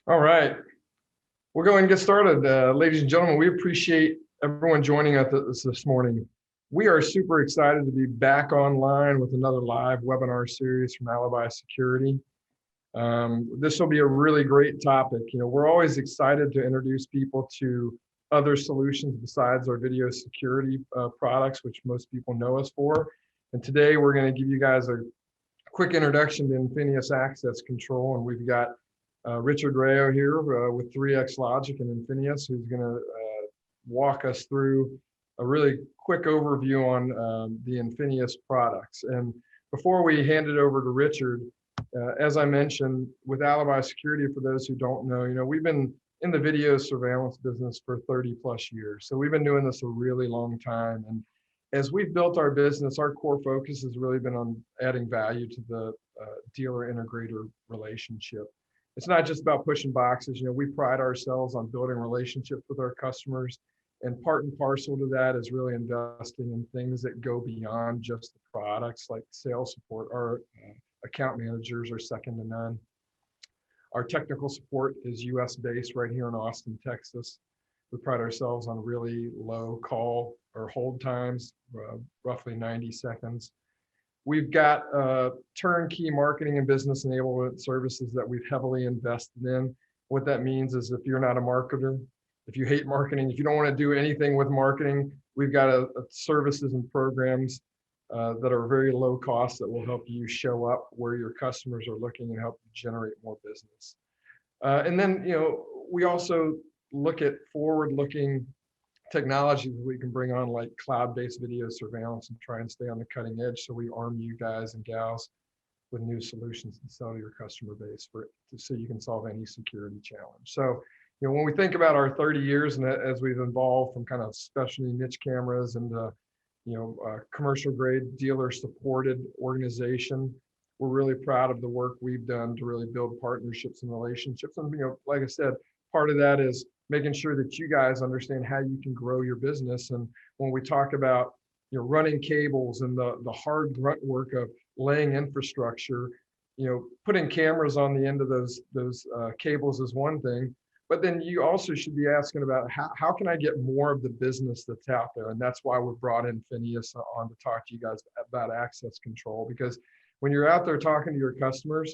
All right, we'll go ahead and get started. Ladies and gentlemen, we appreciate everyone joining us this morning. We are super excited to be back online with another live webinar series from Alibi Security. This will be a really great topic. We're always excited to introduce people to other solutions besides our video security products, which most people know us for. And today we're going to give you guys a quick introduction to infinias access control, and we've got Richard Rayo here with 3X Logic and infinias, who's going to walk us through a really quick overview on the infinias products. And before we hand it over to Richard, as I mentioned, with Alibi Security, for those who don't know, we've been in the video surveillance business for 30 plus years. So we've been doing this a really long time. And as we've built our business, our core focus has really been on adding value to the dealer integrator relationship. It's not just about pushing boxes. We pride ourselves on building relationships with our customers, and part and parcel to that is really investing in things that go beyond just the products, like sales support. Our account managers are second to none. Our technical support is US based right here in Austin, Texas. We pride ourselves on really low call or hold times, roughly 90 seconds. We've got turnkey marketing and business enablement services that we've heavily invested in. What that means is if you're not a marketer, if you hate marketing, if you don't want to do anything with marketing, we've got services and programs that are very low cost that will help you show up where your customers are looking and help you generate more business. And then, we also look at forward-looking technology that we can bring on, like cloud-based video surveillance, and try and stay on the cutting edge, so we arm you guys and gals with new solutions to sell to your customer base so you can solve any security challenge. So, when we think about our 30 years and as we've evolved from kind of specialty niche cameras and commercial grade dealer supported organization, we're really proud of the work we've done to really build partnerships and relationships. And like I said, part of that is making sure that you guys understand how you can grow your business. And when we talk about running cables and the hard grunt work of laying infrastructure, putting cameras on the end of those cables is one thing, but then you also should be asking about how can I get more of the business that's out there? And that's why we brought infinias on to talk to you guys about access control, because when you're out there talking to your customers,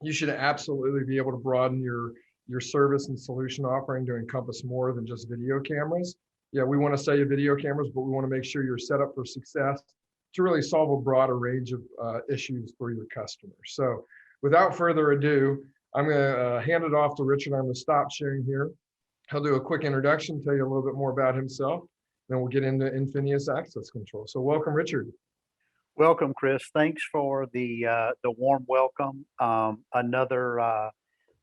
you should absolutely be able to broaden your service and solution offering to encompass more than just video cameras. Yeah, we want to sell you video cameras, but we want to make sure you're set up for success to really solve a broader range of issues for your customers. So without further ado, I'm going to hand it off to Richard. I'm going to stop sharing here. He'll do a quick introduction, tell you a little bit more about himself, then we'll get into infinias access control. So welcome, Richard. Welcome, Chris. Thanks for the warm welcome. Another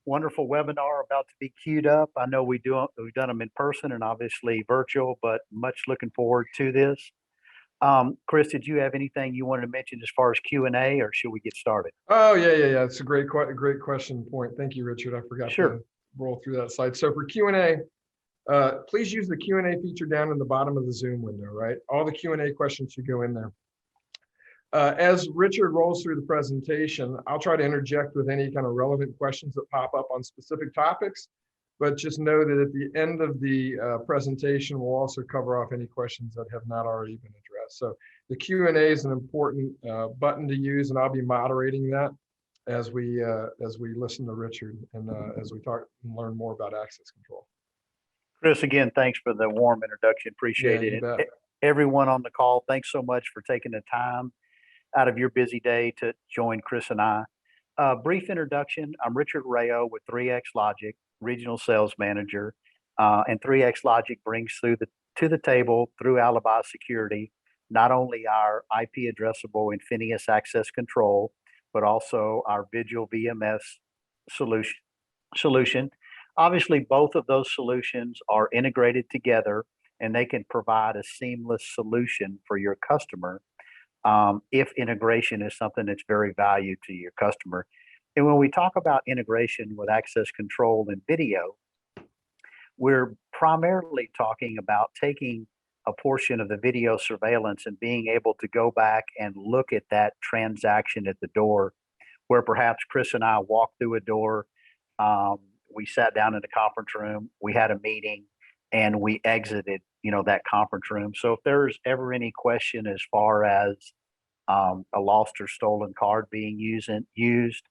wonderful webinar about to be queued up. I know we've done them in person and obviously virtual, but much looking forward to this. Chris, did you have anything you wanted to mention as far as Q&A, or should we get started? Oh, yeah. It's a great question point. Thank you, Richard. I forgot to roll through that slide. So for Q&A, please use the Q&A feature down in the bottom of the Zoom window, right? All the Q&A questions should go in there. As Richard rolls through the presentation, I'll try to interject with any kind of relevant questions that pop up on specific topics, but just know that at the end of the presentation, we'll also cover off any questions that have not already been addressed. So the Q&A is an important button to use, and I'll be moderating that as we listen to Richard and as we talk and learn more about access control. Chris, again, thanks for the warm introduction. Appreciate it. Everyone on the call, thanks so much for taking the time out of your busy day to join Chris and I. Brief introduction, I'm Richard Rayo with 3X Logic, Regional Sales Manager, and 3X Logic brings to the table through Alibi Security, not only our IP addressable infinias access control, but also our Vigil VMS solution. Obviously, both of those solutions are integrated together and they can provide a seamless solution for your customer if integration is something that's very valued to your customer. And when we talk about integration with access control and video, we're primarily talking about taking a portion of the video surveillance and being able to go back and look at that transaction at the door, where perhaps Chris and I walk through a door. we sat down in the conference room, we had a meeting, and we exited, that conference room. So if there's ever any question as far as a lost or stolen card being used,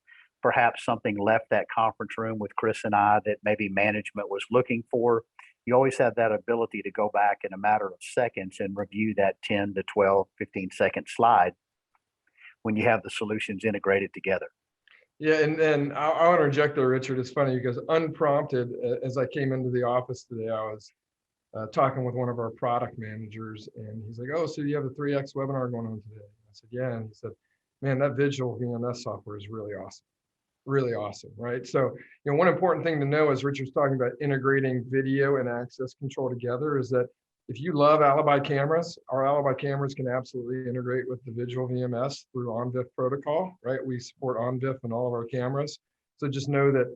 perhaps something left that conference room with Chris and I that maybe management was looking for, you always have that ability to go back in a matter of seconds and review that 10 to 12, 15-second slide when you have the solutions integrated together. Yeah, and I'll interject there, Richard. It's funny because unprompted, as I came into the office today, I was talking with one of our product managers, and he's like, "Oh, so you have a 3X webinar going on today?" I said, "Yeah," and he said, "Man, that Vigil VMS software is really awesome, right?" So, one important thing to know as Richard's talking about integrating video and access control together is that if you love Alibi cameras, our Alibi cameras can absolutely integrate with the Vigil VMS through OnVIF protocol, right? We support OnVIF in all of our cameras. So just know that,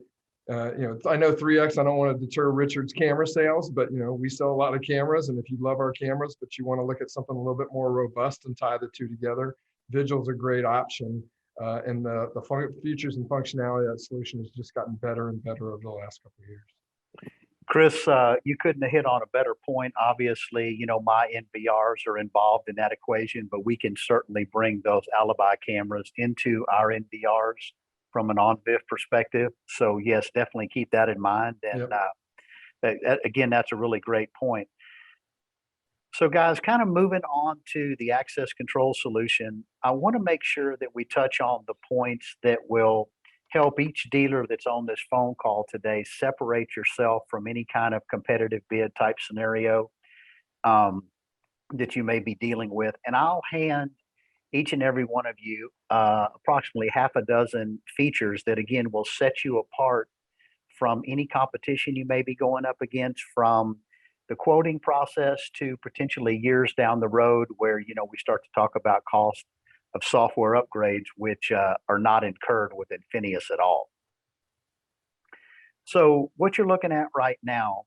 I know 3X, I don't want to deter Richard's camera sales, but, we sell a lot of cameras. And if you love our cameras, but you want to look at something a little bit more robust and tie the two together, Vigil's a great option. And the features and functionality of that solution has just gotten better and better over the last couple of years. Chris, you couldn't have hit on a better point. Obviously, my NVRs are involved in that equation, but we can certainly bring those Alibi cameras into our NVRs from an OnVIF perspective. So yes, definitely keep that in mind. And again, that's a really great point. So guys, kind of moving on to the access control solution, I want to make sure that we touch on the points that will help each dealer that's on this phone call today separate yourself from any kind of competitive bid type scenario that you may be dealing with. And I'll hand each and every one of you approximately half a dozen features that, again, will set you apart from any competition you may be going up against, from the quoting process to potentially years down the road where, we start to talk about cost of software upgrades, which are not incurred with Infinias at all. So what you're looking at right now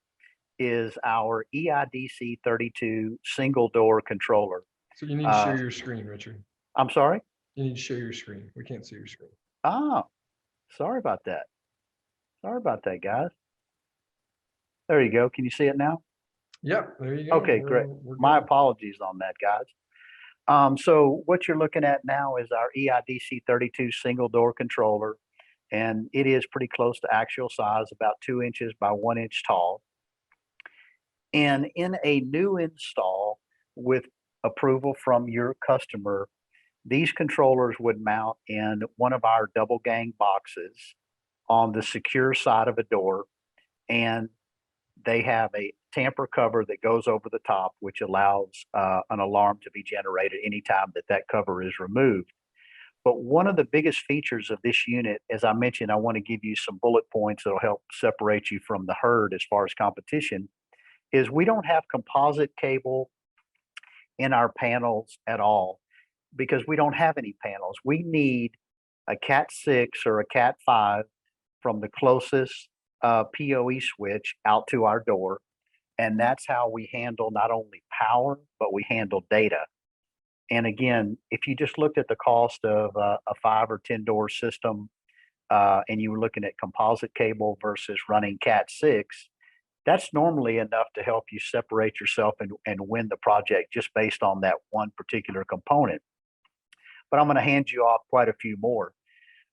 is our EIDC 32 single door controller. So you need to share your screen, Richard. I'm sorry? You need to share your screen. We can't see your screen. Oh, sorry about that. Sorry about that, guys. There you go. Can you see it now? Yep, there you go. Okay, great. My apologies on that, guys. So what you're looking at now is our EIDC 32 single door controller, and it is pretty close to actual size, about 2 inches by 1 inch tall. And in a new install with approval from your customer, these controllers would mount in one of our double gang boxes on the secure side of a door, and they have a tamper cover that goes over the top, which allows an alarm to be generated anytime that cover is removed. But one of the biggest features of this unit, as I mentioned, I want to give you some bullet points that'll help separate you from the herd as far as competition, is we don't have composite cable in our panels at all because we don't have any panels. We need a Cat 6 or a Cat 5 from the closest PoE switch out to our door. And that's how we handle not only power, but we handle data. And again, if you just looked at the cost of a 5 or 10 door system and you were looking at composite cable versus running Cat 6, that's normally enough to help you separate yourself and win the project just based on that one particular component. But I'm going to hand you off quite a few more.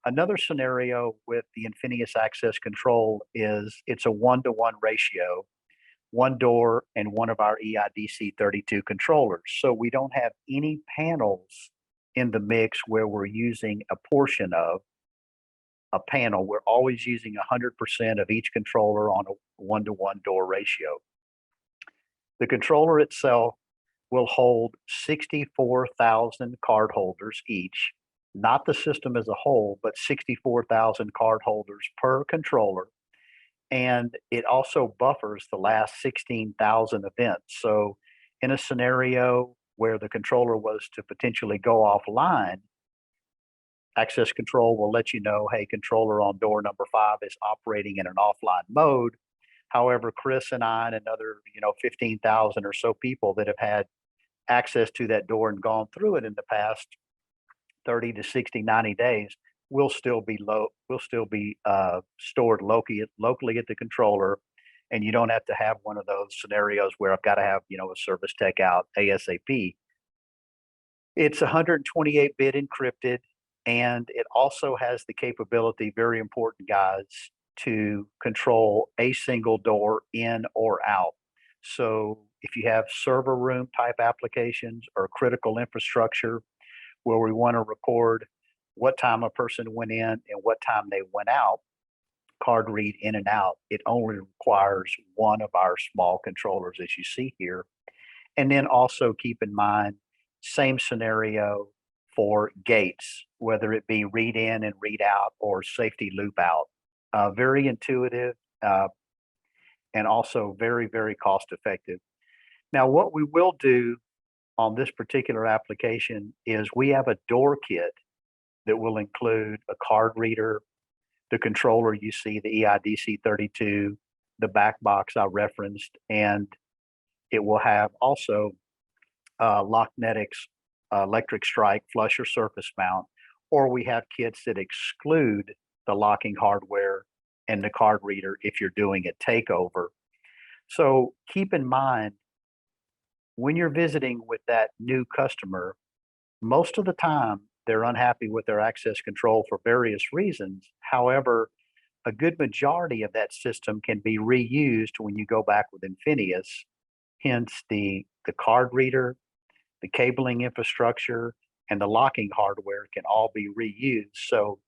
Another scenario with the Infinias access control is it's a 1-to-1 ratio, one door and one of our EIDC 32 controllers. So we don't have any panels in the mix where we're using a portion of a panel. We're always using 100% of each controller on a 1-to-1 door ratio. The controller itself will hold 64,000 card holders each, not the system as a whole, but 64,000 card holders per controller. And it also buffers the last 16,000 events. So in a scenario where the controller was to potentially go offline, access control will let you know, hey, controller on door number 5 is operating in an offline mode. However, Chris and I and another, 15,000 or so people that have had access to that door and gone through it in the past 30 to 60, 90 days, will still be stored locally at the controller, and you don't have to have one of those scenarios where I've got to have, a service tech out ASAP. It's 128-bit encrypted, and it also has the capability, very important guys, to control a single door in or out. So if you have server room type applications or critical infrastructure where we want to record what time a person went in and what time they went out, card read in and out, it only requires one of our small controllers as you see here. And then also keep in mind, same scenario for gates, whether it be read in and read out or safety loop out. Very intuitive and also very, very cost effective. Now, what we will do on this particular application is we have a door kit that will include a card reader, the controller you see, the EIDC32, the back box I referenced, and it will have also Locknetics electric strike flush or surface mount, or we have kits that exclude the locking hardware and the card reader if you're doing a takeover. So keep in mind, when you're visiting with that new customer, most of the time they're unhappy with their access control for various reasons. However, a good majority of that system can be reused when you go back with infinias. Hence the card reader, the cabling infrastructure, and the locking hardware can all be reused. So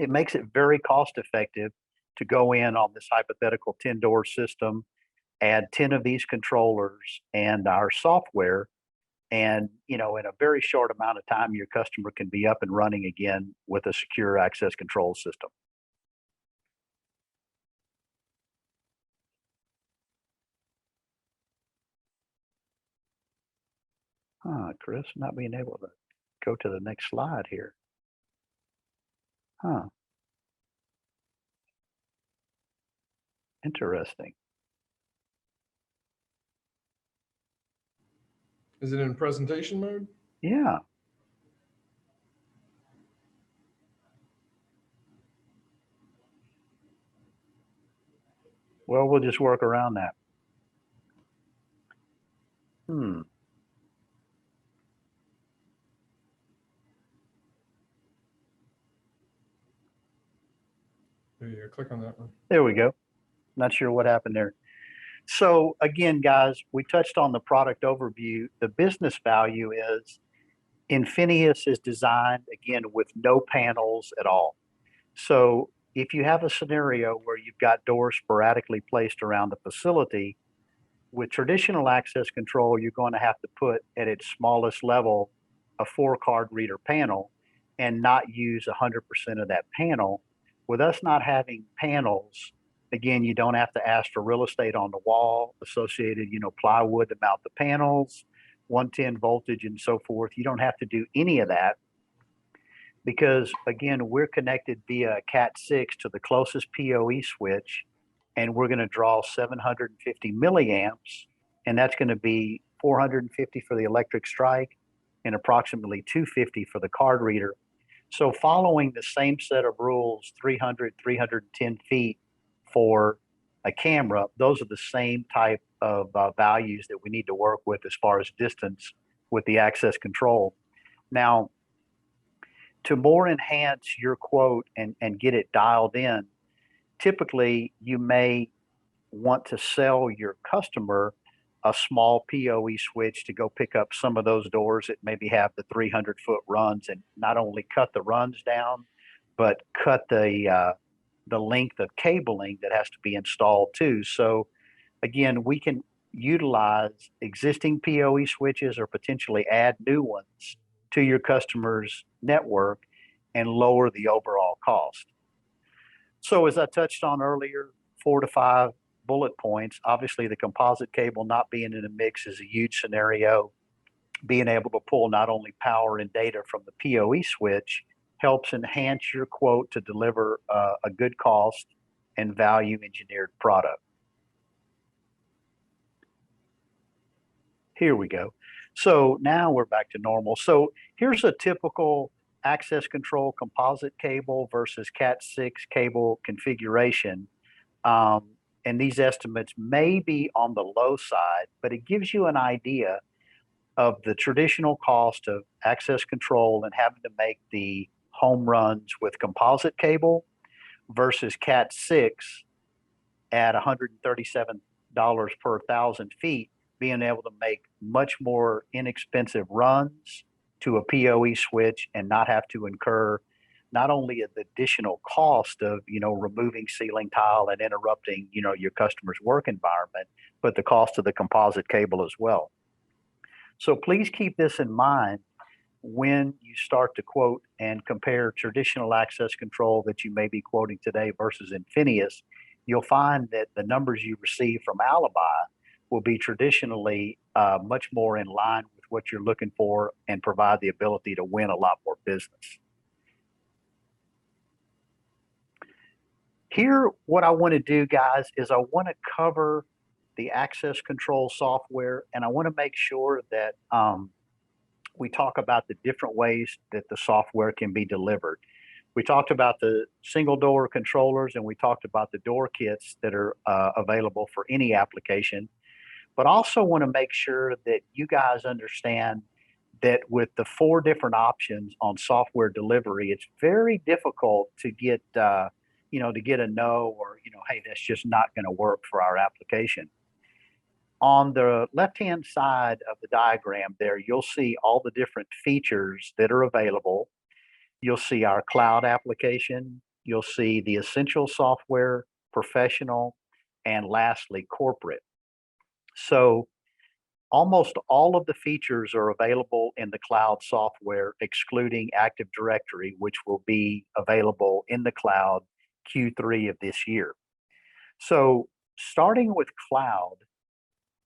it makes it very cost effective to go in on this hypothetical 10-door system, add 10 of these controllers and our software, and in a very short amount of time, your customer can be up and running again with a secure access control system. Chris, not being able to go to the next slide here. Interesting. Is it in presentation mode? Yeah. Well, we'll just work around that. There you go. Click on that one. There we go. Not sure what happened there. So again, guys, we touched on the product overview. The business value is Infinias is designed, again, with no panels at all. So if you have a scenario where you've got doors sporadically placed around the facility, with traditional access control, you're going to have to put at its smallest level a 4-card reader panel and not use 100% of that panel. With us not having panels, again, you don't have to ask for real estate on the wall, associated, plywood to mount the panels, 110 voltage and so forth. You don't have to do any of that because, again, we're connected via Cat6 to the closest PoE switch, and we're going to draw 750 milliamps, and that's going to be 450 for the electric strike and approximately 250 for the card reader. So following the same set of rules, 300, 310 feet for a camera, those are the same type of values that we need to work with as far as distance with the access control. Now, to more enhance your quote and get it dialed in, typically you may want to sell your customer a small PoE switch to go pick up some of those doors that maybe have the 300-foot runs, and not only cut the runs down, but cut the length of cabling that has to be installed too. So again, we can utilize existing PoE switches or potentially add new ones to your customer's network and lower the overall cost. So as I touched on earlier, 4 to 5 bullet points. Obviously, the composite cable not being in the mix is a huge scenario. Being able to pull not only power and data from the PoE switch helps enhance your quote to deliver a good cost and value engineered product. Here we go. So now we're back to normal. So here's a typical access control composite cable versus Cat6 cable configuration. And these estimates may be on the low side, but it gives you an idea of the traditional cost of access control and having to make the home runs with composite cable versus Cat6 at $137 per 1,000 feet, being able to make much more inexpensive runs to a PoE switch and not have to incur not only the additional cost of, removing ceiling tile and interrupting, your customer's work environment, but the cost of the composite cable as well. So please keep this in mind when you start to quote and compare traditional access control that you may be quoting today versus infinias. You'll find that the numbers you receive from Alibi will be traditionally much more in line with what you're looking for and provide the ability to win a lot more business. Here, what I want to do, guys, is I want to cover the access control software, and I want to make sure that we talk about the different ways that the software can be delivered. We talked about the single door controllers, and we talked about the door kits that are available for any application, but also want to make sure that you guys understand that with the 4 different options on software delivery, it's very difficult to get, to get a no or, hey, that's just not going to work for our application. On the left-hand side of the diagram there, you'll see all the different features that are available. You'll see our cloud application. You'll see the essential software, professional, and lastly, corporate. So almost all of the features are available in the cloud software, excluding Active Directory, which will be available in the cloud Q3 of this year. So starting with cloud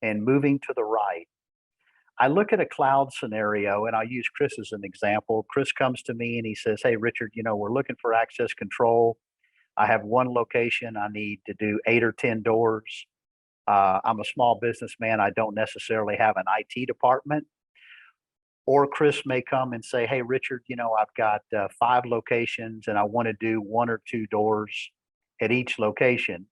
and moving to the right, I look at a cloud scenario, and I'll use Chris as an example. Chris comes to me and he says, hey, Richard, we're looking for access control. I have 1 location. I need to do 8 or 10 doors. I'm a small businessman. I don't necessarily have an IT department. Or Chris may come and say, hey, Richard, I've got 5 locations and I want to do 1 or 2 doors at each location.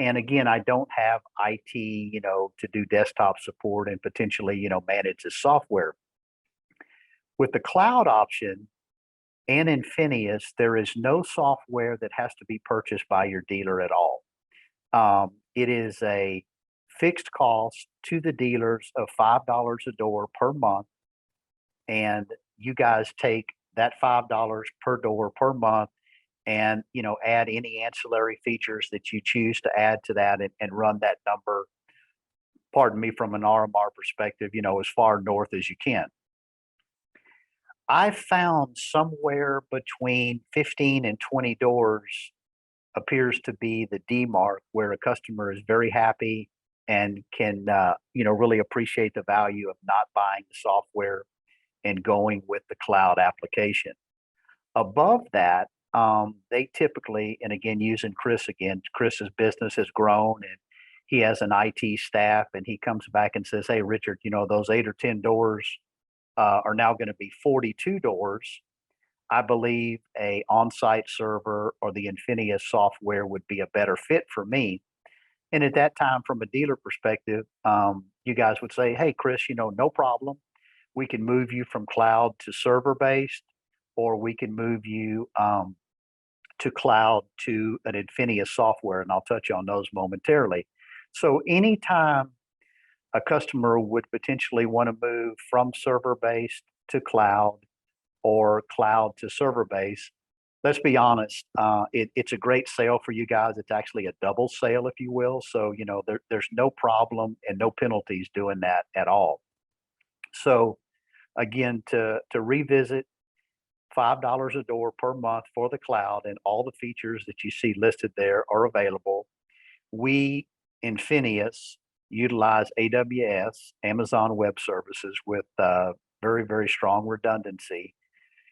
And again, I don't have IT, to do desktop support and potentially, manage the software. With the cloud option and infinias, there is no software that has to be purchased by your dealer at all. It is a fixed cost to the dealers of $5 a door per month. And you guys take that $5 per door per month and add any ancillary features that you choose to add to that and run that number, pardon me, from an RMR perspective, as far north as you can. I found somewhere between 15 and 20 doors appears to be the D mark where a customer is very happy and can really appreciate the value of not buying the software and going with the cloud application. Above that, they typically, and again, using Chris again, Chris's business has grown and he has an IT staff, and he comes back and says, hey, Richard, those 8 or 10 doors are now going to be 42 doors. I believe a on-site server or the Infinias software would be a better fit for me. And at that time, from a dealer perspective, you guys would say, hey, Chris, no problem. We can move you from cloud to server-based, or we can move you to cloud to an Infinias software, and I'll touch on those momentarily. So anytime a customer would potentially want to move from server-based to cloud or cloud to server-based, let's be honest, it's a great sale for you guys. It's actually a double sale, if you will. So, there's no problem and no penalties doing that at all. So again, to revisit, $5 a door per month for the cloud, and all the features that you see listed there are available. We, Infinias, utilize AWS, Amazon Web Services, with very, very strong redundancy,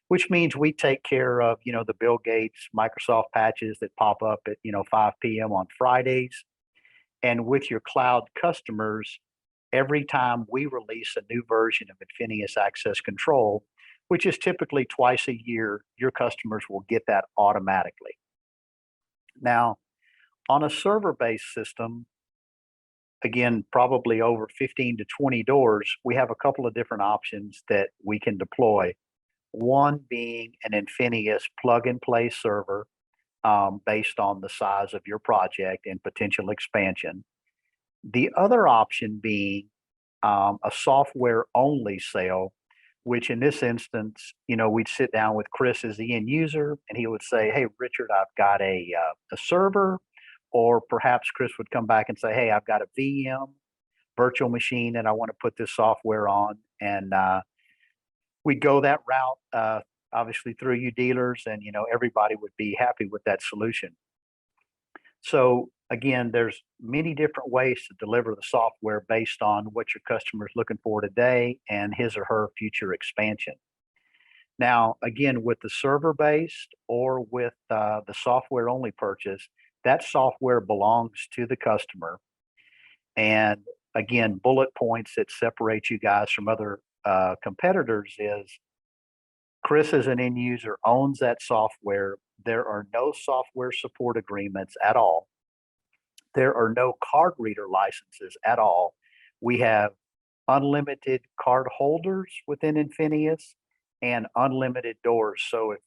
which means we take care of, the Bill Gates, Microsoft patches that pop up at, 5 p.m. on Fridays. And with your cloud customers, every time we release a new version of Infinias Access Control, which is typically twice a year. Your customers will get that automatically. Now, on a server-based system, again, probably over 15 to 20 doors, we have a couple of different options that we can deploy. One being an infinias plug-and-play server based on the size of your project and potential expansion. The other option being a software-only sale, which in this instance, we'd sit down with Chris as the end user, and he would say, "Hey, Richard, I've got a server," or perhaps Chris would come back and say, "Hey, I've got a VM virtual machine that I want to put this software on," and we'd go that route, obviously through you dealers, and everybody would be happy with that solution. So again, there's many different ways to deliver the software based on what your customer is looking for today and his or her future expansion. Now, again, with the server-based or with the software-only purchase, that software belongs to the customer. And again, bullet points that separate you guys from other competitors is Chris as an end user owns that software. There are no software support agreements at all. There are no card reader licenses at all. We have unlimited card holders within infinias and unlimited doors. So if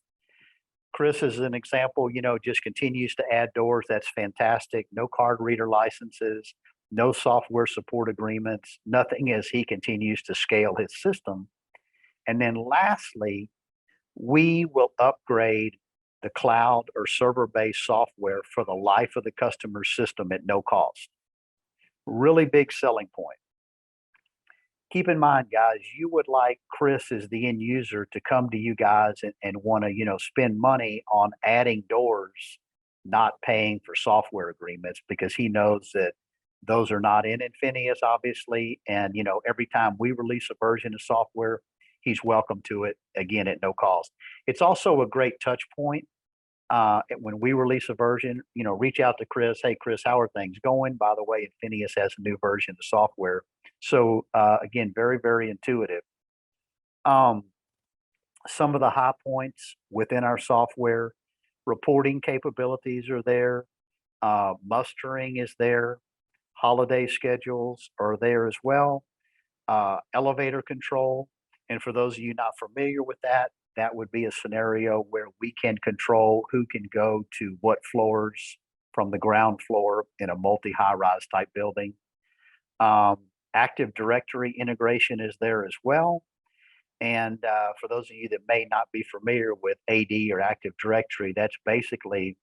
Chris, as an example, just continues to add doors, that's fantastic. No card reader licenses, no software support agreements, nothing as he continues to scale his system. And then lastly, we will upgrade the cloud or server-based software for the life of the customer's system at no cost. Really big selling point. Keep in mind, guys, you would like Chris as the end user to come to you guys and want to, spend money on adding doors, not paying for software agreements, because he knows that those are not in Infinias, obviously. And, every time we release a version of software, he's welcome to it, again, at no cost. It's also a great touch point. When we release a version, reach out to Chris. Hey, Chris, how are things going? By the way, Infinias has a new version of software. So again, very, very intuitive. Some of the high points within our software, reporting capabilities are there. Mustering is there. Holiday schedules are there as well. Elevator control. And for those of you not familiar with that, that would be a scenario where we can control who can go to what floors from the ground floor in a multi-high-rise type building. Active Directory integration is there as well. And for those of you that may not be familiar with AD or Active Directory, that's basically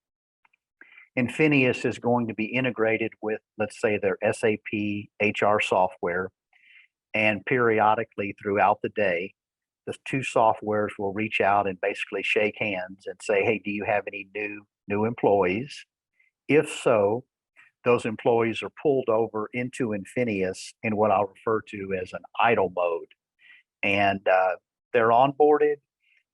Infinias is going to be integrated with, let's say, their SAP HR software. And periodically throughout the day, the two softwares will reach out and basically shake hands and say, "Hey, do you have any new employees?" If so, those employees are pulled over into Infinias in what I'll refer to as an idle mode. And they're onboarded.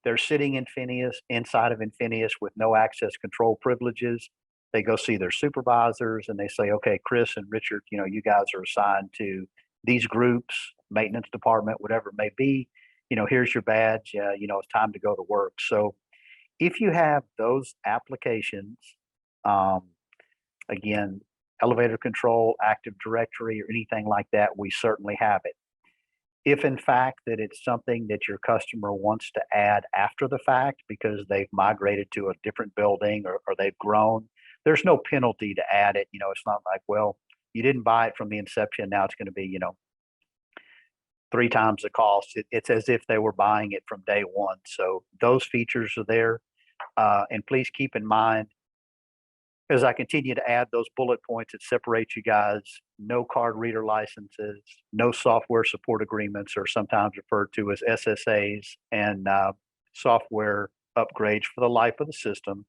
They're sitting inside of Infinias with no access control privileges. They go see their supervisors and they say, "Okay, Chris and Richard, you guys are assigned to these groups, maintenance department, whatever it may be. Here's your badge. It's time to go to work." So if you have those applications, again, elevator control, Active Directory, or anything like that, we certainly have it. If in fact that it's something that your customer wants to add after the fact because they've migrated to a different building or they've grown, there's no penalty to add it. It's not like, well, you didn't buy it from the inception, now it's going to be, 3 times the cost. It's as if they were buying it from day one. So those features are there. And please keep in mind, as I continue to add those bullet points that separate you guys, no card reader licenses, no software support agreements, or sometimes referred to as SSAs, and software upgrades for the life of the system.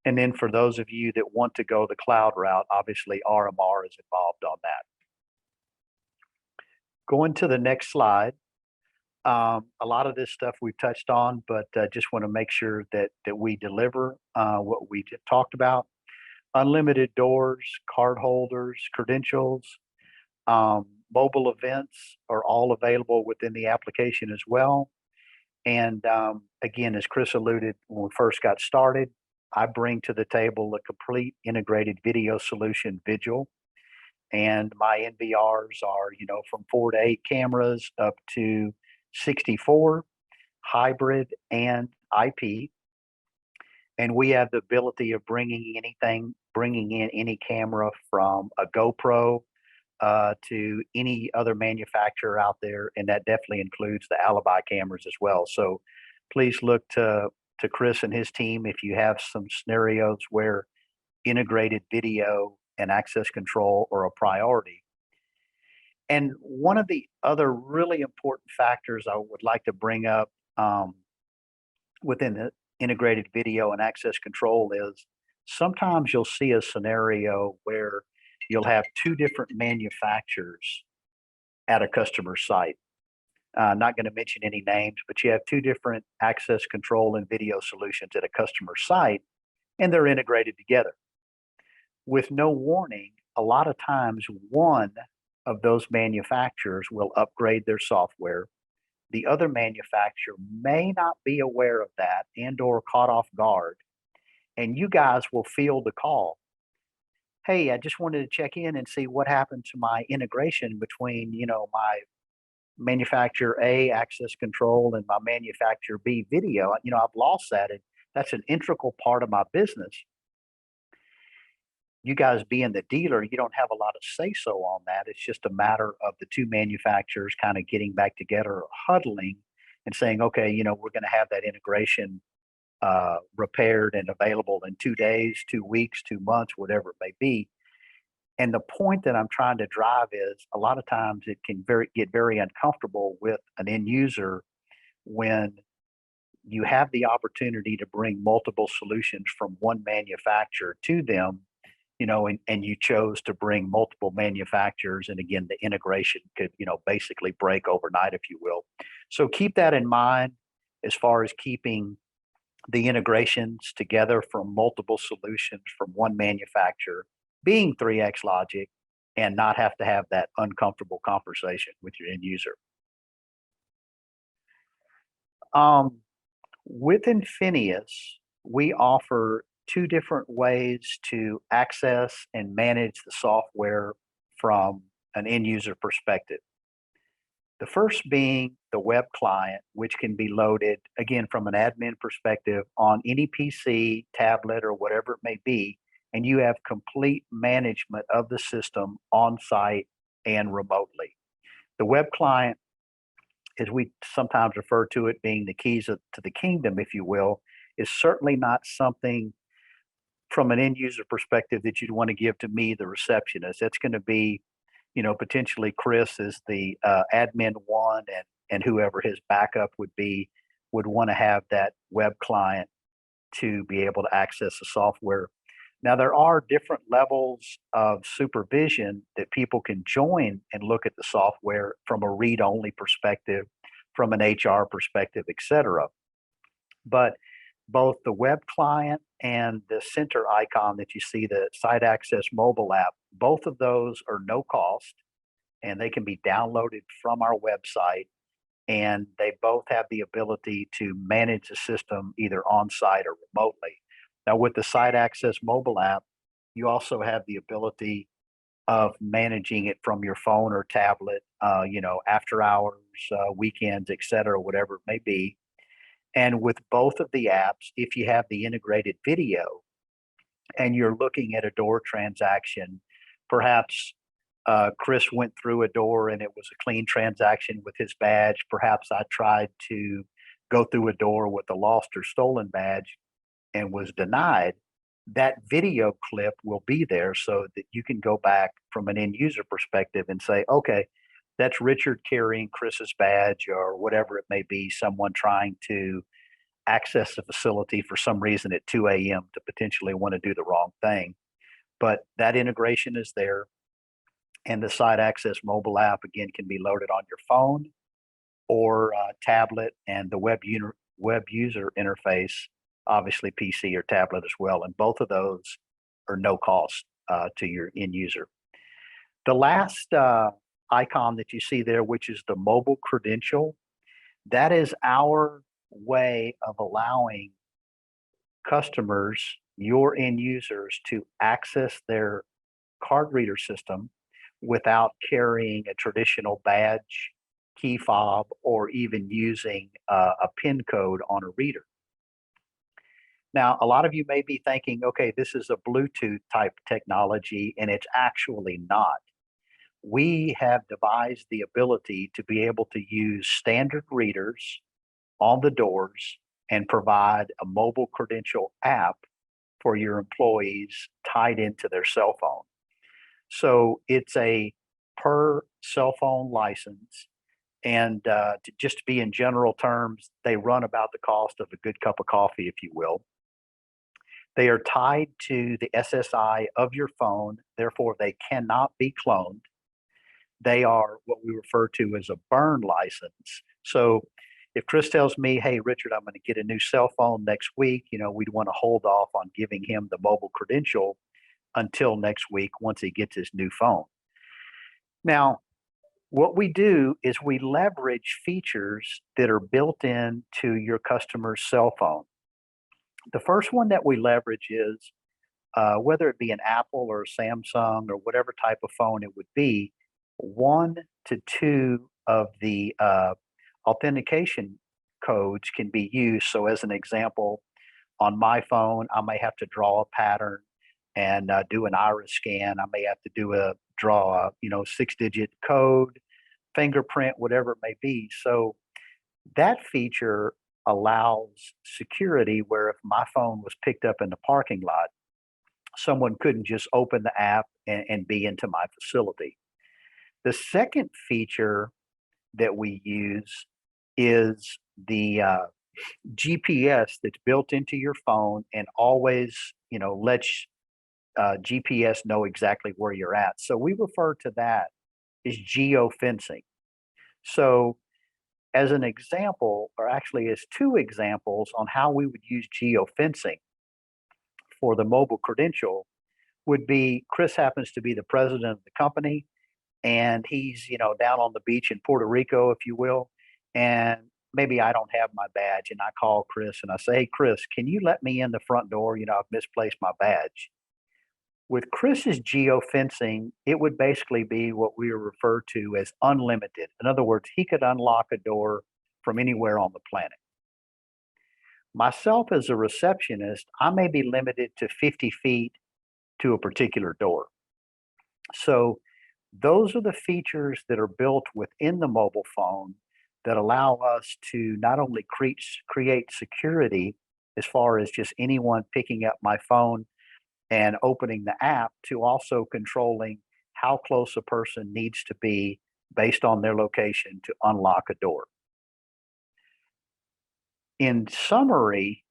And then for those of you that want to go the cloud route, obviously RMR is involved on that. Going to the next slide. A lot of this stuff we've touched on, but just want to make sure that we deliver what we talked about. Unlimited doors, card holders, credentials, mobile events are all available within the application as well. And again, as Chris alluded, when we first got started, I bring to the table a complete integrated video solution, Vigil. And my NVRs are, from 4 to 8 cameras up to 64, hybrid and IP. And we have the ability of bringing in any camera from a GoPro to any other manufacturer out there, and that definitely includes the Alibi cameras as well. So please look to Chris and his team if you have some scenarios where integrated video and access control are a priority. And one of the other really important factors I would like to bring up within the integrated video and access control is sometimes you'll see a scenario where you'll have two different manufacturers at a customer site. Not going to mention any names, but you have two different access control and video solutions at a customer site, and they're integrated together. With no warning, a lot of times one of those manufacturers will upgrade their software. The other manufacturer may not be aware of that and or caught off guard, and you guys will field the call. Hey, I just wanted to check in and see what happened to my integration between, my manufacturer A access control and my manufacturer B video. I've lost that, and that's an integral part of my business. You guys being the dealer, you don't have a lot of say-so on that. It's just a matter of the two manufacturers kind of getting back together, huddling and saying, okay, we're going to have that integration repaired and available in 2 days, 2 weeks, 2 months, whatever it may be. And the point that I'm trying to drive is a lot of times it can get very uncomfortable with an end user when you have the opportunity to bring multiple solutions from one manufacturer to them, and you chose to bring multiple manufacturers. And again, the integration could, basically break overnight, if you will. So keep that in mind as far as keeping the integrations together from multiple solutions from one manufacturer, being 3X logic, and not have to have that uncomfortable conversation with your end user. With Infinias, we offer two different ways to access and manage the software from an end user perspective. The first being the web client, which can be loaded, again, from an admin perspective on any PC, tablet, or whatever it may be, and you have complete management of the system on site and remotely. The web client, as we sometimes refer to it, being the keys to the kingdom, if you will, is certainly not something from an end user perspective that you'd want to give to me, the receptionist. That's going to be, potentially Chris is the admin one, and whoever his backup would be would want to have that web client to be able to access the software. Now, there are different levels of supervision that people can join and look at the software from a read-only perspective, from an HR perspective, et cetera. But both the web client and the center icon that you see, the site access mobile app, both of those are no cost, and they can be downloaded from our website. And they both have the ability to manage the system either on site or remotely. Now, with the site access mobile app, you also have the ability of managing it from your phone or tablet, after hours, weekends, et cetera, whatever it may be. And with both of the apps, if you have the integrated video and you're looking at a door transaction, perhaps Chris went through a door and it was a clean transaction with his badge. Perhaps I tried to go through a door with a lost or stolen badge and was denied. That video clip will be there so that you can go back from an end user perspective and say, okay, that's Richard carrying Chris's badge or whatever it may be, someone trying to access the facility for some reason at 2 a.m. to potentially want to do the wrong thing. But that integration is there. And the site access mobile app, again, can be loaded on your phone or tablet, and the web user interface, obviously PC or tablet as well. And both of those are no cost to your end user. The last icon that you see there, which is the mobile credential, that is our way of allowing customers, your end users, to access their card reader system without carrying a traditional badge, key fob, or even using a PIN code on a reader. Now, a lot of you may be thinking, okay, this is a Bluetooth type technology, and it's actually not. We have devised the ability to be able to use standard readers on the doors and provide a mobile credential app for your employees tied into their cell phone. So it's a per cell phone license. And just to be in general terms, they run about the cost of a good cup of coffee, if you will. They are tied to the SSI of your phone, therefore they cannot be cloned. They are what we refer to as a burn license. So if Chris tells me, hey, Richard, I'm going to get a new cell phone next week, we'd want to hold off on giving him the mobile credential until next week once he gets his new phone. Now, what we do is we leverage features that are built into your customer's cell phone. The first one that we leverage is whether it be an Apple or a Samsung or whatever type of phone it would be, 1 to 2 of the authentication codes can be used. So as an example, on my phone, I may have to draw a pattern and do an iris scan. I may have to draw a 6-digit code, fingerprint, whatever it may be. So that feature allows security where if my phone was picked up in the parking lot, someone couldn't just open the app and be into my facility. The second feature that we use is the GPS that's built into your phone and always, lets GPS know exactly where you're at. So we refer to that as geofencing. So as an example, or actually as 2 examples on how we would use geofencing for the mobile credential would be Chris happens to be the president of the company and he's, down on the beach in Puerto Rico, if you will, and maybe I don't have my badge and I call Chris and I say, hey, Chris, can you let me in the front door? I've misplaced my badge. With Chris's geofencing, it would basically be what we refer to as unlimited. In other words, he could unlock a door from anywhere on the planet. Myself as a receptionist, I may be limited to 50 feet to a particular door. So those are the features that are built within the mobile phone that allow us to not only create security as far as just anyone picking up my phone and opening the app, to also controlling how close a person needs to be based on their location to unlock a door. In summary,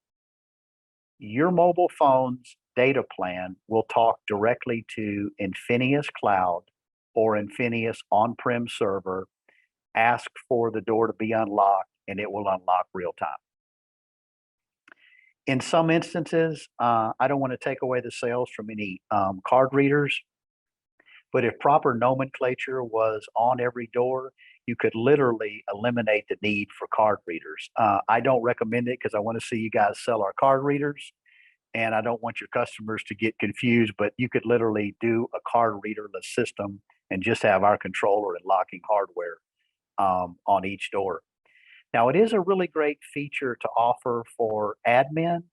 your mobile phone's data plan will talk directly to Infinias Cloud or Infinias on-prem server, ask for the door to be unlocked, and it will unlock real time. In some instances, I don't want to take away the sales from any card readers, but if proper nomenclature was on every door, you could literally eliminate the need for card readers. I don't recommend it because I want to see you guys sell our card readers, and I don't want your customers to get confused, but you could literally do a card readerless system and just have our controller and locking hardware on each door. Now, it is a really great feature to offer for admin,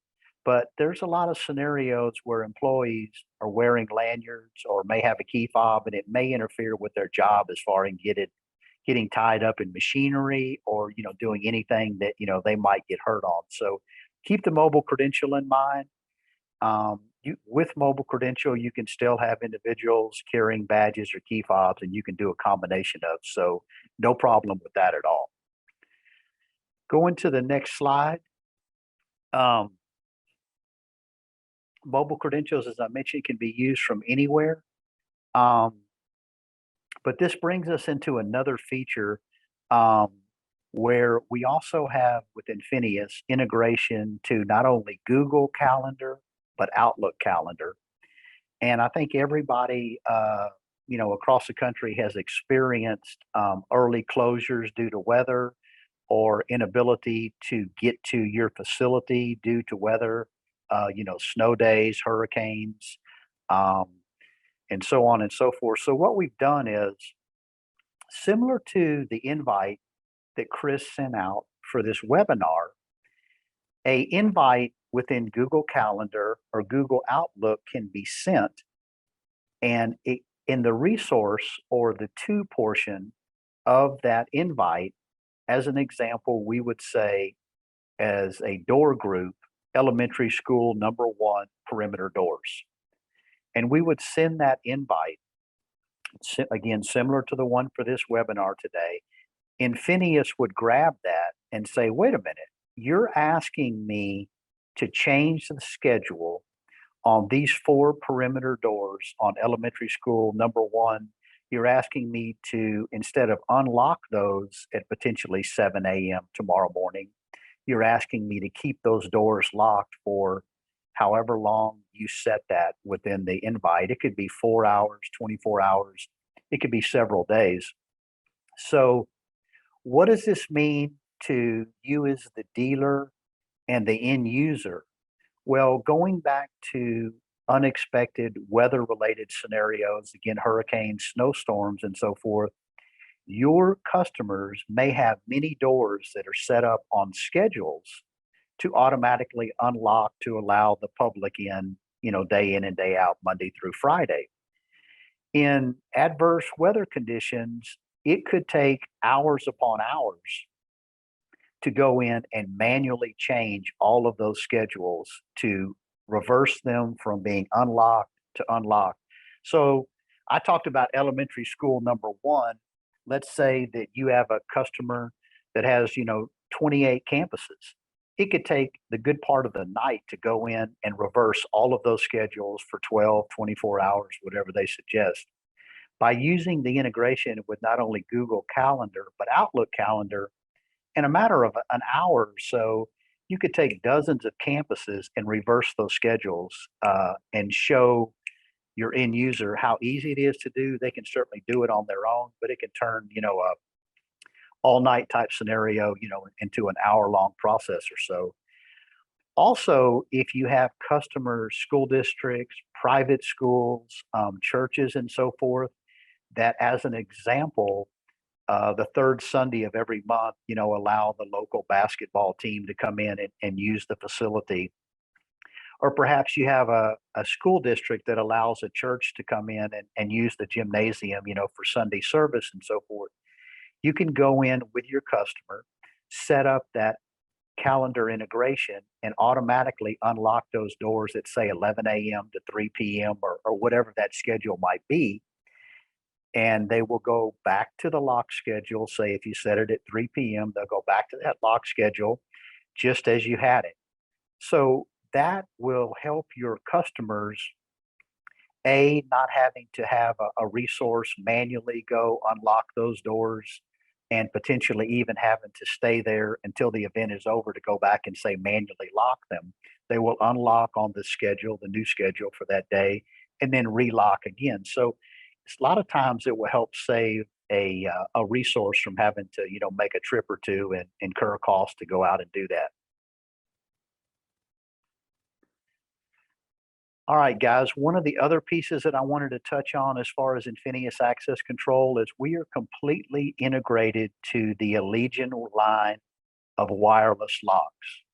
but there's a lot of scenarios where employees are wearing lanyards or may have a key fob, and it may interfere with their job as far as getting tied up in machinery or doing anything that they might get hurt on. So keep the mobile credential in mind. With mobile credential, you can still have individuals carrying badges or key fobs, and you can do a combination of. So no problem with that at all. Going to the next slide. Mobile credentials, as I mentioned, can be used from anywhere. But this brings us into another feature where we also have with Infinias integration to not only Google Calendar, but Outlook Calendar. And I think everybody, across the country has experienced early closures due to weather, or inability to get to your facility due to weather, snow days, hurricanes, um, and so on and so forth. So what we've done is similar to the invite that Chris sent out for this webinar, a invite within Google Calendar or Google Outlook can be sent, and in the resource or the to portion of that invite, as an example, we would say as a door group, elementary school number 1 perimeter doors. And we would send that invite, again, similar to the one for this webinar today. Infinias would grab that and say, wait a minute, you're asking me to change the schedule on these 4 perimeter doors on elementary school number 1. You're asking me to, instead of unlock those at potentially 7 a.m. tomorrow morning, you're asking me to keep those doors locked for however long you set that within the invite. It could be 4 hours, 24 hours. It could be several days. So what does this mean to you as the dealer and the end user? Well, going back to unexpected weather-related scenarios, again, hurricanes, snowstorms, and so forth, your customers may have many doors that are set up on schedules to automatically unlock to allow the public in, day in and day out, Monday through Friday. In adverse weather conditions, it could take hours upon hours to go in and manually change all of those schedules to reverse them from being unlocked to unlocked. So I talked about elementary school number 1. Let's say that you have a customer that has, 28 campuses. It could take the good part of the night to go in and reverse all of those schedules for 12, 24 hours, whatever they suggest. By using the integration with not only Google Calendar, but Outlook Calendar, in a matter of an hour or so, you could take dozens of campuses and reverse those schedules and show your end user how easy it is to do. They can certainly do it on their own, but it can turn, a all night type scenario, into an hour-long process or so. Also, if you have customers, school districts, private schools, churches, and so forth, that as an example, the 3rd Sunday of every month, allow the local basketball team to come in and use the facility. Or perhaps you have a school district that allows a church to come in and use the gymnasium, for Sunday service and so forth. You can go in with your customer, set up that calendar integration, and automatically unlock those doors at, say, 11 a.m. to 3 p.m. or whatever that schedule might be. And they will go back to the lock schedule. Say if you set it at 3 p.m., they'll go back to that lock schedule just as you had it. So that will help your customers, not having to have a resource manually go unlock those doors and potentially even having to stay there until the event is over to go back and say manually lock them. They will unlock on the schedule, the new schedule for that day, and then relock again. So a lot of times it will help save a resource from having to, make a trip or two and incur costs to go out and do that. All right, guys, one of the other pieces that I wanted to touch on as far as Infinias access control is we are completely integrated to the Allegiant line of wireless locks.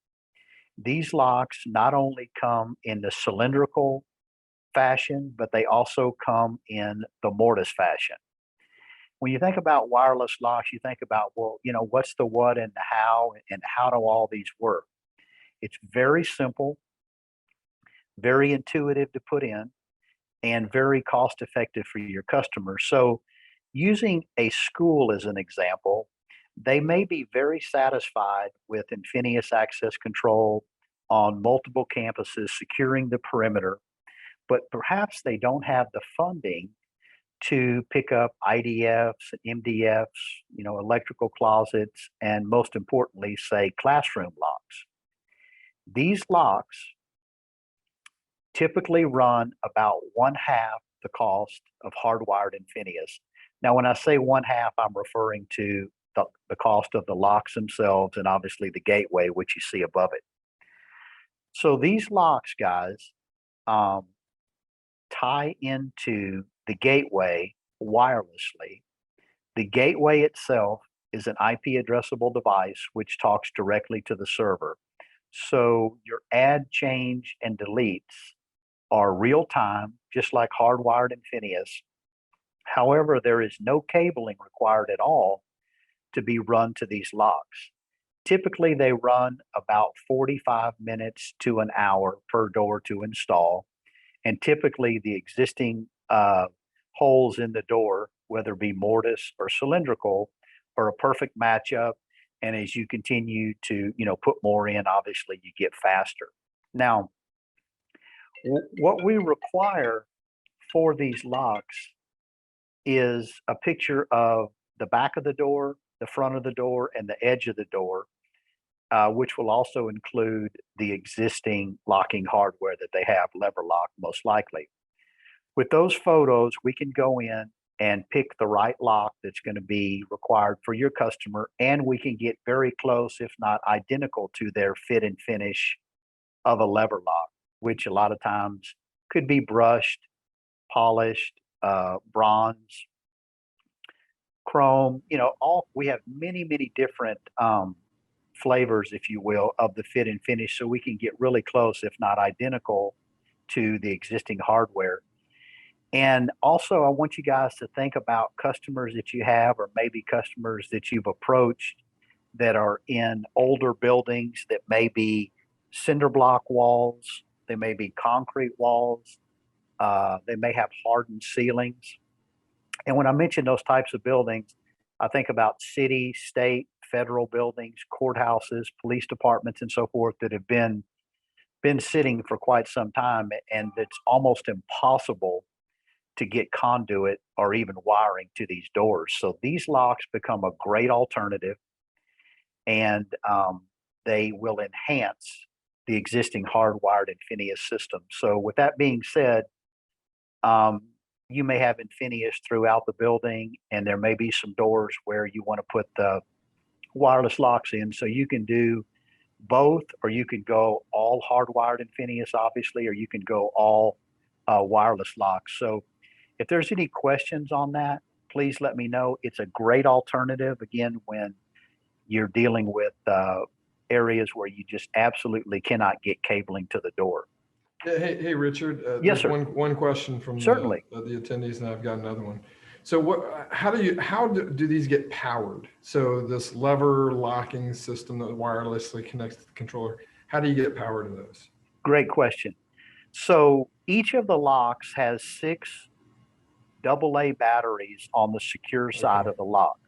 These locks not only come in the cylindrical fashion, but they also come in the mortise fashion. When you think about wireless locks, you think about, well, what's the what and the how do all these work? It's very simple, very intuitive to put in, and very cost effective for your customers. So using a school as an example, they may be very satisfied with Infinias access control on multiple campuses, securing the perimeter, but perhaps they don't have the funding to pick up IDFs, MDFs, electrical closets, and most importantly, say classroom locks. These locks typically run about 1/2 the cost of hardwired Infinias. Now, when I say 1/2, I'm referring to the cost of the locks themselves, and obviously the gateway, which you see above it. So these locks, guys, tie into the gateway wirelessly. The gateway itself is an IP addressable device which talks directly to the server. So your add, change, and deletes are real time, just like hardwired infinias. However, there is no cabling required at all to be run to these locks. Typically, they run about 45 minutes to an hour per door to install. And typically, the existing holes in the door, whether it be mortise or cylindrical, are a perfect matchup. And as you continue to, put more in, obviously you get faster. Now, what we require for these locks is a picture of the back of the door, the front of the door, and the edge of the door, which will also include the existing locking hardware that they have, lever lock most likely. With those photos, we can go in and pick the right lock that's going to be required for your customer, and we can get very close, if not identical, to their fit and finish of a lever lock, which a lot of times could be brushed, polished, bronze, chrome. We have many different flavors, if you will, of the fit and finish, so we can get really close, if not identical, to the existing hardware. And also, I want you guys to think about customers that you have, or maybe customers that you've approached that are in older buildings that may be cinder block walls, they may be concrete walls, they may have hardened ceilings. And when I mention those types of buildings, I think about city, state, federal buildings, courthouses, police departments, and so forth that have been sitting for quite some time, and it's almost impossible to get conduit or even wiring to these doors. So these locks become a great alternative, and they will enhance the existing hardwired infinias system. So with that being said, you may have infinias throughout the building, and there may be some doors where you want to put the wireless locks in. So you can do both, or you can go all hardwired infinias, obviously, or you can go all wireless locks. So if there's any questions on that, please let me know. It's a great alternative, again, when you're dealing with areas where you just absolutely cannot get cabling to the door. Hey, Richard. Yes, sir. One question from Certainly. the attendees, and I've got another one. So how do these get powered? So this lever locking system that wirelessly connects to the controller, how do you get power to those? Great question. So each of the locks has 6 AA batteries on the secure side of the lock.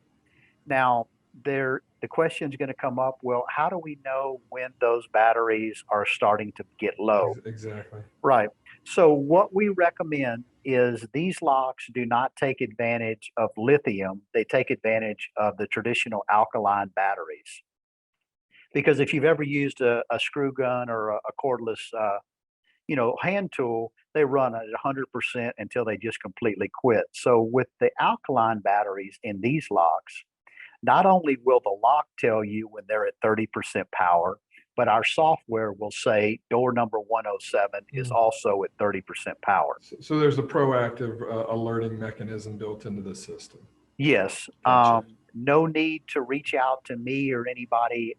Now, the question is going to come up, well, how do we know when those batteries are starting to get low? Exactly. Right. So what we recommend is these locks do not take advantage of lithium. They take advantage of the traditional alkaline batteries. Because if you've ever used a screw gun or a cordless hand tool, they run at 100% until they just completely quit. So with the alkaline batteries in these locks, not only will the lock tell you when they're at 30% power, but our software will say door number 107 is also at 30% power. So there's a proactive alerting mechanism built into the system. Yes. Gotcha. No need to reach out to me or anybody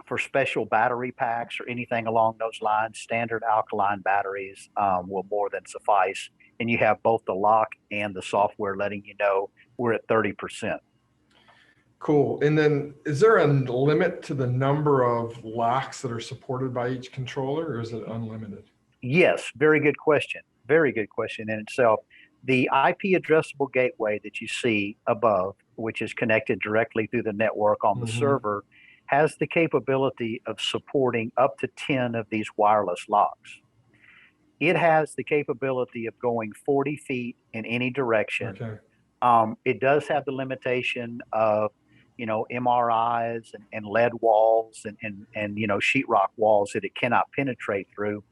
for special battery packs or anything along those lines. Standard alkaline batteries will more than suffice. And you have both the lock and the software letting you know we're at 30%. Cool. And then is there a limit to the number of locks that are supported by each controller, or is it unlimited? Yes, very good question. Very good question in itself. The IP addressable gateway that you see above, which is connected directly through the network on the server, has the capability of supporting up to 10 of these wireless locks. It has the capability of going 40 feet in any direction. Okay. It does have the limitation of MRIs and lead walls and sheetrock walls that it cannot penetrate through.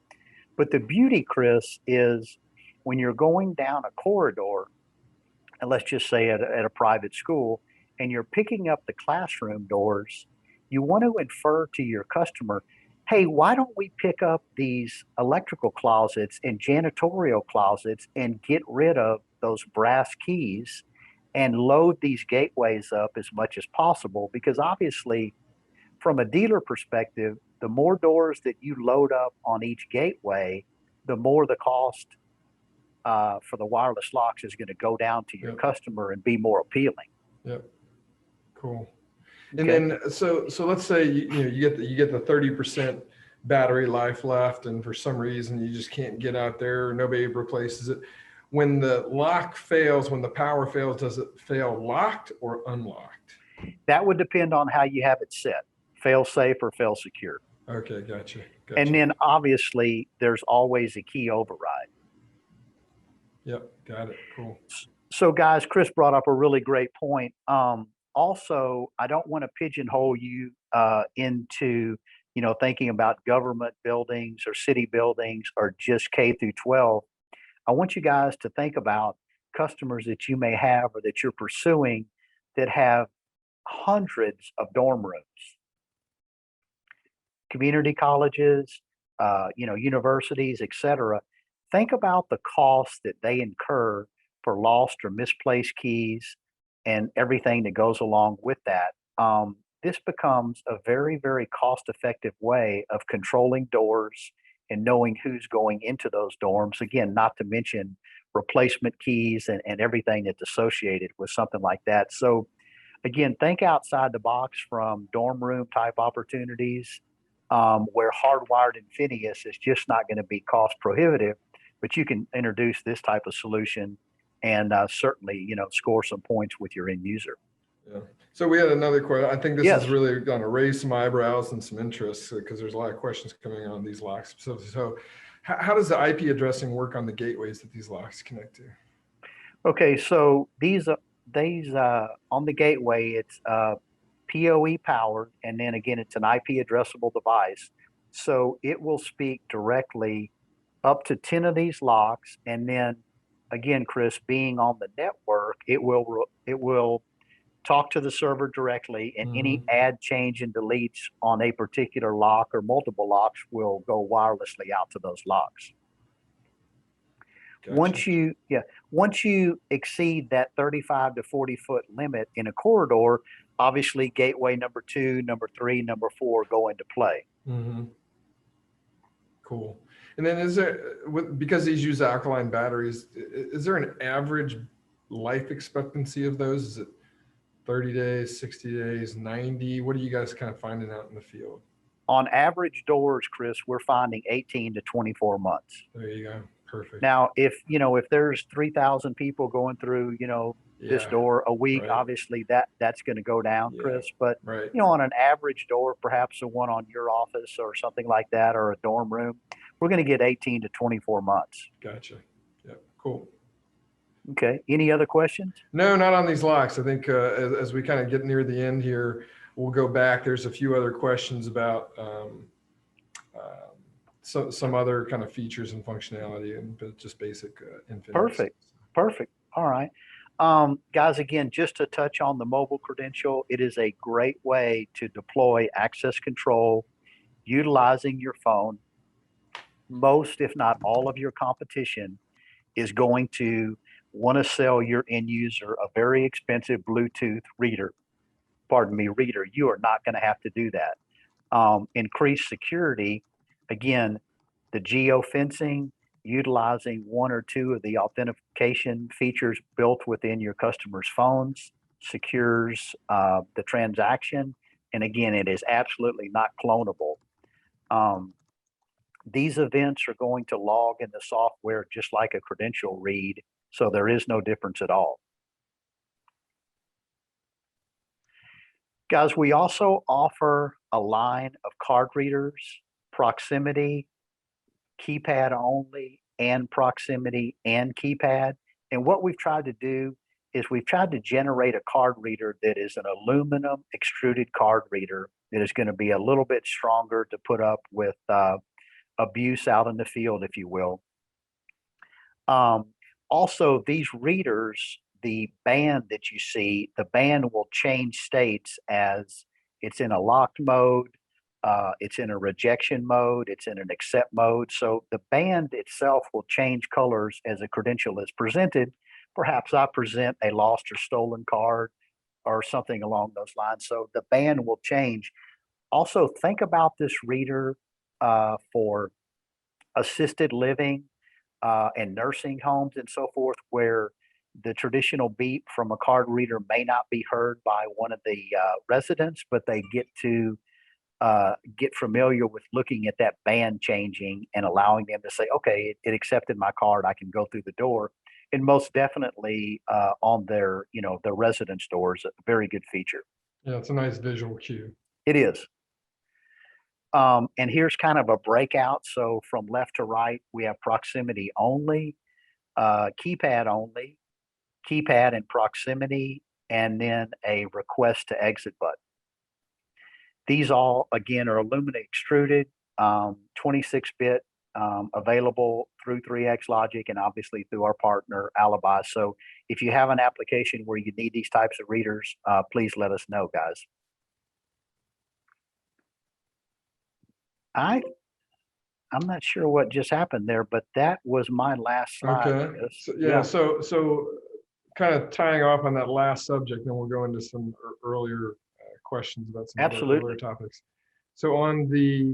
But the beauty, Chris, is when you're going down a corridor, and let's just say at a private school, and you're picking up the classroom doors, you want to infer to your customer, hey, why don't we pick up these electrical closets and janitorial closets and get rid of those brass keys and load these gateways up as much as possible? Because obviously, from a dealer perspective, the more doors that you load up on each gateway, the more the cost for the wireless locks is going to go down to your customer and be more appealing. Yep. Cool. Okay. And then, so let's say you get the 30% battery life left, and for some reason you just can't get out there, nobody replaces it. When the lock fails, when the power fails, does it fail locked or unlocked? That would depend on how you have it set, fail safe or fail secure. Okay, gotcha. And then obviously there's always a key override. Yep, got it. Cool. So guys, Chris brought up a really great point. Also, I don't want to pigeonhole you into thinking about government buildings or city buildings or just K through 12. I want you guys to think about customers that you may have or that you're pursuing that have hundreds of dorm rooms, community colleges, universities, etc. Think about the costs that they incur for lost or misplaced keys and everything that goes along with that. This becomes a very, very cost-effective way of controlling doors and knowing who's going into those dorms. Again, not to mention replacement keys and everything that's associated with something like that. So again, think outside the box from dorm room type opportunities where hardwired infinias is just not going to be cost prohibitive, but you can introduce this type of solution and certainly, score some points with your end user. Yeah. So we had another question. I think this Yes. is really going to raise some eyebrows and some interest because there's a lot of questions coming on these locks. So how does the IP addressing work on the gateways that these locks connect to? Okay, so these on the gateway, it's PoE powered, and then again, it's an IP addressable device. So it will speak directly up to 10 of these locks, and then again, Chris, being on the network, it will talk to the server directly, and any add, change, and deletes on a particular lock or multiple locks will go wirelessly out to those locks. Gotcha. Once you exceed that 35 to 40-foot limit in a corridor, obviously gateway number 2, number 3, number 4 go into play. Cool. And then is there, because these use alkaline batteries, is there an average life expectancy of those? Is it 30 days, 60 days, 90? What are you guys kind of finding out in the field? On average doors, Chris, we're finding 18 to 24 months. There you go. Perfect. Now, if there's 3,000 people going through, this door a week, obviously that's going to go down, Chris. But on an average door, perhaps the one on your office or something like that, or a dorm room, we're going to get 18 to 24 months. Gotcha. Yep. Cool. Okay. Any other questions? No, not on these locks. I think as we kind of get near the end here, we'll go back. There's a few other questions about some other kind of features and functionality and just basic infinities. Perfect. All right. Guys, again, just to touch on the mobile credential, it is a great way to deploy access control utilizing your phone. Most, if not all of your competition is going to want to sell your end user a very expensive Bluetooth reader. You are not going to have to do that. Increased security, again, the geofencing, utilizing 1 or 2 of the authentication features built within your customers' phones, secures the transaction. And again, it is absolutely not clonable. These events are going to log in the software just like a credential read, so there is no difference at all. Guys, we also offer a line of card readers, proximity, keypad only, and proximity and keypad. And what we've tried to do is we've tried to generate a card reader that is an aluminum extruded card reader that is going to be a little bit stronger to put up with abuse out in the field, if you will. Also, these readers the band that you see, the band will change states as it's in a locked mode, it's in a rejection mode, it's in an accept mode. So the band itself will change colors as a credential is presented. Perhaps I present a lost or stolen card or something along those lines. So the band will change. Also, think about this reader for assisted living and nursing homes and so forth, where the traditional beep from a card reader may not be heard by one of the residents, but they get familiar with looking at that band changing and allowing them to say, okay, it accepted my card, I can go through the door. And most definitely on their, their residence doors, a very good feature. Yeah, it's a nice visual cue. It is. And here's kind of a breakout. So from left to right, we have proximity only, keypad only, keypad and proximity, and then a request to exit button. These all, again, are Illumina extruded, 26-bit, available through 3X Logic and obviously through our partner, Alibi. So if you have an application where you need these types of readers, please let us know, guys. I'm not sure what just happened there, but that was my last slide. Okay. So kind of tying off on that last subject, then we'll go into some earlier questions about some other topics. So on the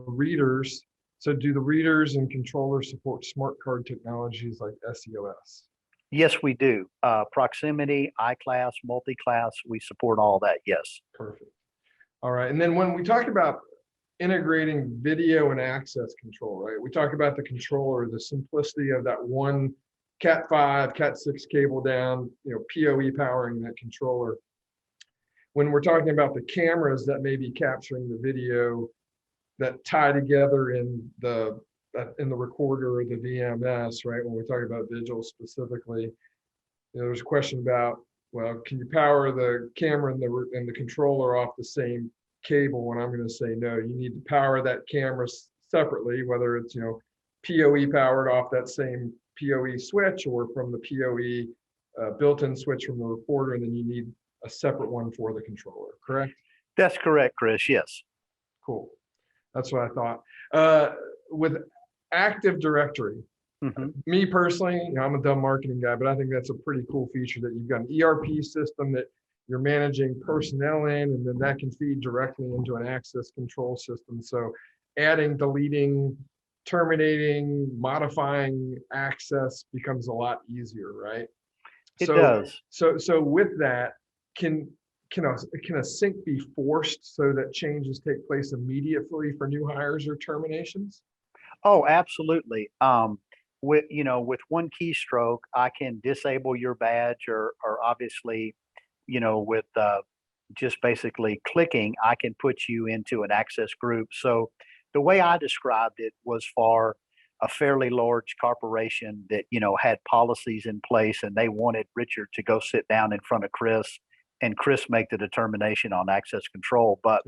readers, so do the readers and controllers support smart card technologies like SEOS? Yes, we do. Proximity, iClass, multi-class, we support all that, yes. Perfect. All right, and then when we talk about integrating video and access control, right? We talk about the controller, the simplicity of that one Cat5, Cat6 cable down, PoE powering that controller. When we're talking about the cameras that may be capturing the video that tie together in the recorder or the VMS, right? When we're talking about Vigil specifically, there's a question about, well, can you power the camera and the controller off the same cable? And I'm going to say no. You need to power that camera separately, whether it's PoE powered off that same PoE switch or from the PoE built-in switch from the recorder, and then you need a separate one for the controller, correct? That's correct, Chris, yes. Cool. That's what I thought. With Active Directory, me personally, I'm a dumb marketing guy, but I think that's a pretty cool feature that you've got an ERP system that you're managing personnel in, and then that can feed directly into an access control system. So adding, deleting, terminating, modifying access becomes a lot easier, right? It does. So with that, can a sync be forced so that changes take place immediately for new hires or terminations? Oh, absolutely. With one keystroke, I can disable your badge, or obviously, with just basically clicking, I can put you into an access group. So the way I described it was for a fairly large corporation that, had policies in place, and they wanted Richard to go sit down in front of Chris and Chris make the determination on access control. But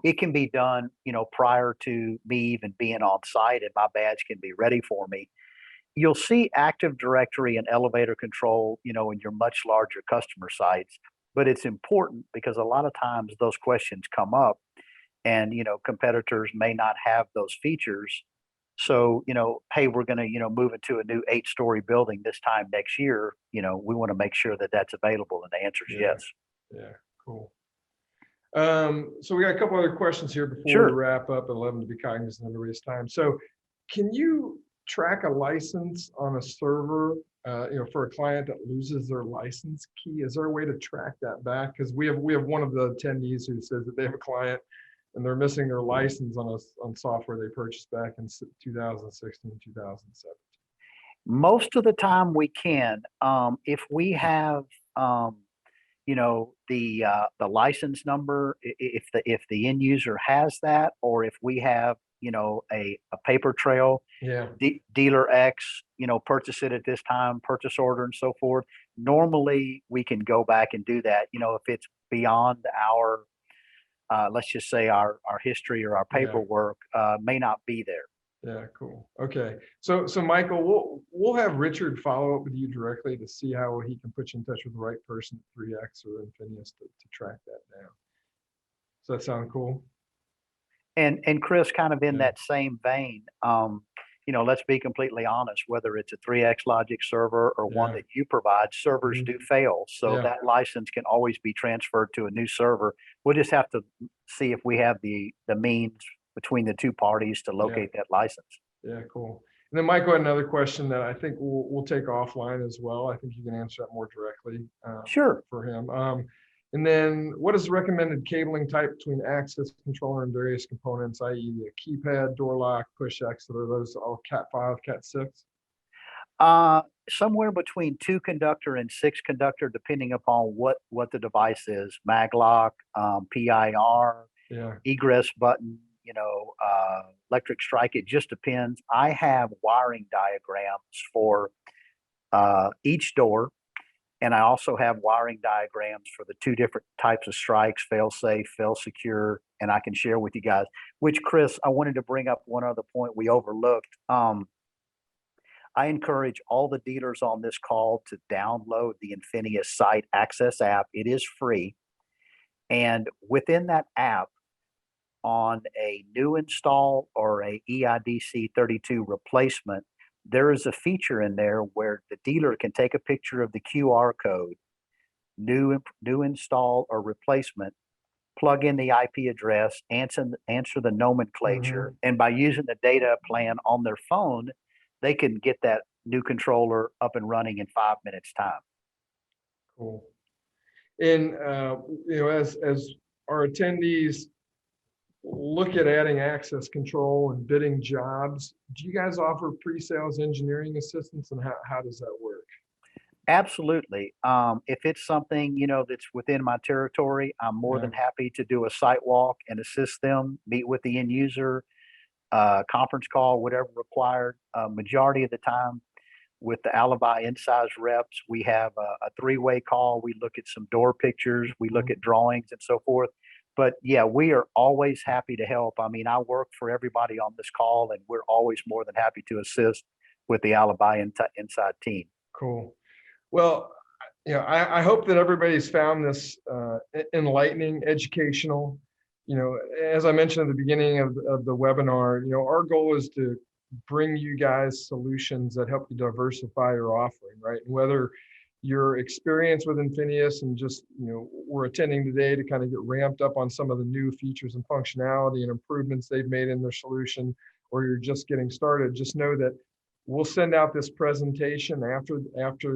it can be done, prior to me even being on site, and my badge can be ready for me. You'll see Active Directory and elevator control, in your much larger customer sites, but it's important because a lot of times those questions come up, and, competitors may not have those features. So, hey, we're going to, move into a new 8-story building this time next year. We want to make sure that that's available. And the answer is yes. Yeah, cool. So we got a couple other questions here before we wrap up. I love to be cognizant of everybody's time. So can you track a license on a server, for a client that loses their license key? Is there a way to track that back? Because we have one of the attendees who says that they have a client and they're missing their license on software they purchased back in 2016, 2017. Most of the time we can. If we have, the license number, if the end user has that, or if we have, a paper trail, dealer X, purchase it at this time, purchase order and so forth. Normally we can go back and do that. If it's beyond our, let's just say our history or our paperwork may not be there. Yeah, cool. Okay. So Michael, we'll have Richard follow up with you directly to see how he can put you in touch with the right person at 3X or Infinias to track that down. Does that sound cool? And Chris, kind of in Yeah. that same vein, let's be completely honest, whether it's a 3X Logic server or one Yeah. that you provide, servers do fail. So Yeah. that license can always be transferred to a new server. We'll just have to see if we have the means between the two parties to locate that license. Yeah, cool. And then Michael had another question that I think we'll take offline as well. I think you can answer that more directly Sure. for him. And then what is the recommended cabling type between access controller and various components, i.e. the keypad, door lock, push exit? Are those all Cat 5, Cat 6? Somewhere between 2-conductor and 6-conductor, depending upon what the device is. Maglock, PIR, egress button, electric strike. It just depends. I have wiring diagrams for each door, and I also have wiring diagrams for the 2 different types of strikes: fail safe, fail secure, and I can share with you guys. Which, Chris, I wanted to bring up one other point we overlooked. I encourage all the dealers on this call to download the Infinias Site Access app. It is free. And within that app, on a new install or a EIDC 32 replacement, there is a feature in there where the dealer can take a picture of the QR code, new install or replacement, plug in the IP address, answer the nomenclature, and by using the data plan on their phone, they can get that new controller up and running in 5 minutes time. Cool. And as our attendees look at adding access control and bidding jobs, do you guys offer pre-sales engineering assistance, and how does that work? Absolutely. If it's something, that's within my territory, I'm more than happy to do a site walk and assist them, meet with the end user, conference call, whatever required. Majority of the time with the Alibi Insize reps, we have a 3-way call. We look at some door pictures, we look at drawings and so forth. But yeah, we are always happy to help. I mean, I work for everybody on this call, and we're always more than happy to assist with the Alibi Inside team. Cool. Well, I hope that everybody's found this enlightening, educational. As I mentioned at the beginning of the webinar, our goal is to bring you guys solutions that help you diversify your offering, right? And whether your experience with Infinias and just, we're attending today to kind of get ramped up on some of the new features and functionality and improvements they've made in their solution, or you're just getting started, just know that we'll send out this presentation after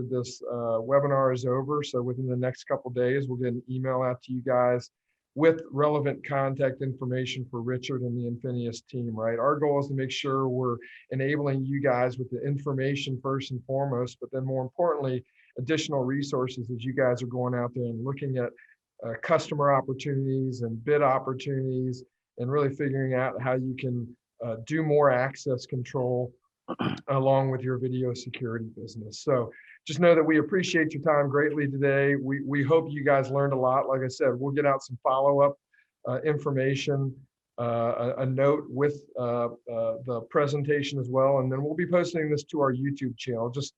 this webinar is over. So within the next couple of days, we'll get an email out to you guys with relevant contact information for Richard and the Infinias team, right? Our goal is to make sure we're enabling you guys with the information first and foremost, but then more importantly, additional resources as you guys are going out there and looking at customer opportunities and bid opportunities, and really figuring out how you can do more access control along with your video security business. So just know that we appreciate your time greatly today. We hope you guys learned a lot. Like I said, we'll get out some follow-up information, a note with the presentation as well. And then we'll be posting this to our YouTube channel. Just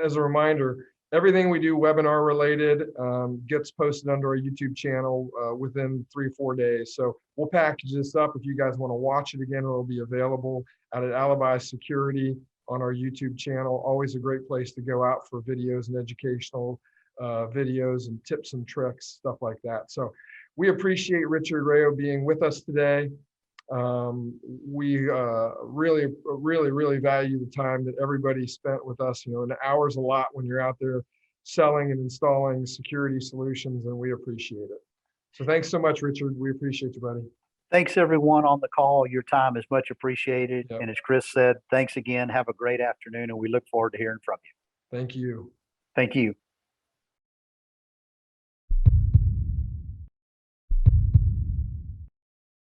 as a reminder, everything we do webinar related gets posted under our YouTube channel within 3-4 days. So we'll package this up. If you guys want to watch it again, it'll be available out at Alibi Security on our YouTube channel. Always a great place to go out for videos and educational videos and tips and tricks, stuff like that. So we appreciate Richard Rayo being with us today. We really, really, really value the time that everybody spent with us. An hour's a lot when you're out there selling and installing security solutions, and we appreciate it. So thanks so much, Richard. We appreciate you, buddy. Thanks everyone on the call. Your time is much appreciated. Yep. And as Chris said, thanks again. Have a great afternoon, and we look forward to hearing from you. Thank you. Thank you.